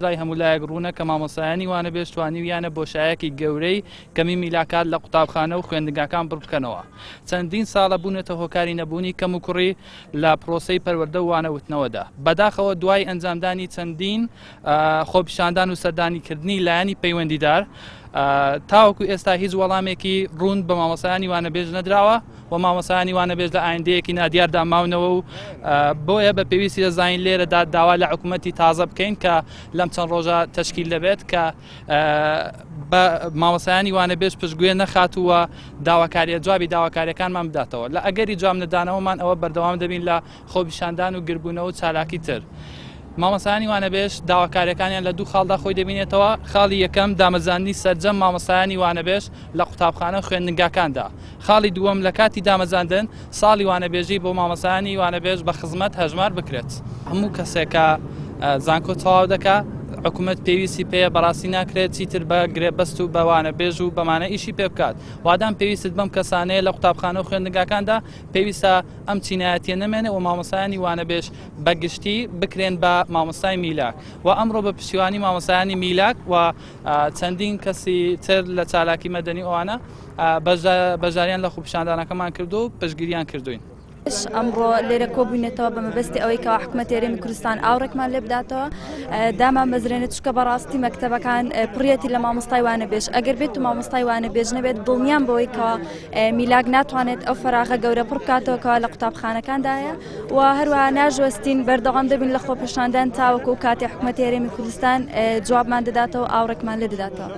ڕای هەمولایەک ڕوونە کە مامۆسایانی وانە بێت توانیویانە بۆشایەکی گەورەی کەمی میلاکات لە قوتابخانە و خوێندنگەکان بڕبکەنەوە. چەندین ساڵە بوونێتە هۆکاری نەبوونی کەم و کوڕی لە پرۆسەی پەروەردە و وانەوتنەوەدا. بەداخەوە دوای ئەنجامدانی چەندین خۆپیشاندان و سەردانیکردنی لایەنی پەیوەندیدار تاوەکو ئێستا هیچ وەڵامێکی ڕوون بە مامۆسایانی وانەبێژ نەدراوە و مامۆسایانی وانەبێژ لە ئایندەیەکی نادیاردا ماونەوە و بۆیە بە پێویستی دەزانین لێرەدا داوا لە حکوومەتی تازە بکەین کە لەم چەند ڕۆژە تەشکیل دەبێت کە بە مامۆسایانی وانەبێژ پشتگوێ نەخاتووە داواکاریە جوابی داواکاریەکانمان بداتەوە. لە ئەگەری جواب نەدانەوەمان ئەوە بەردەوام دەبین لە خۆپیشاندان و گربوونەوە و چالاکی تر. مامۆسایانی وانەبێژ داواکاریەکانیان لە دوو خاڵدا خۆی دەبینێتەوە. خاڵی یەکەم دامەزانی سەرجەم مامۆسایانی وانەبێژ لە قوتابخانە خوێندنگاکاندا. خاڵی دووەم لە کاتی دامەزاندن ساڵی وانەبێژی بۆ مامۆسایانی وانەبێژ بە خزمەت هەژمار بکرێت. هەموو کەسێکە زانکۆ تەواو دەکات حکوومەت پێویستی پێە بەڕاستی ناکرێت چیتر بە گرێبەست و بەوانەبێژ و بەمانە ئیشی پێ بکات. وادام پێویست بەم کەسانەیە لە قوتابخانە و خوێندنگاکاندا پێویستە ئەم چینایەتیە نەمێنێ و مامۆسایانی وانەبێژ بەگشتی بکرێن بە مامۆستای میلاک و ئەمڕۆ بە پشتیوانی مامۆسایانی میلاک و چەندین کەسی تر لە چالاکی مەدەنی ئەوانە بەژاریان لە خۆپیشاندانەکەمان کردو و پشتگیریان کردوین. ئەمڕۆ لێرە کۆبوونێتەوە بە مەبەستی ئەوەی کەوا حکوومەت هێرێمی کوردستان ئاوڕێکمان لێ بداتەوە دامان بەزرێنێت چکە بەڕاستی مەکتەبەکان پڕەتی لە مامۆستای وانەبێژ ئەگەر بێت و مامۆستای وانەبێژ نەبێت دڵنیان بەوەی کەوا میلاک ناتوانێت ئەو فەراغە گەورە پڕ بکاتەوە کەوا لە قوتابخانەکاندایە و هەروەها ناژوەستین بەردەوام دەبین لە خۆپیشاندان تاوەکو کاتی حکوومەت هێرێمی کوردستان جوابمان دەداتەوە ئاوڕێکمان لێ دەداتەوە.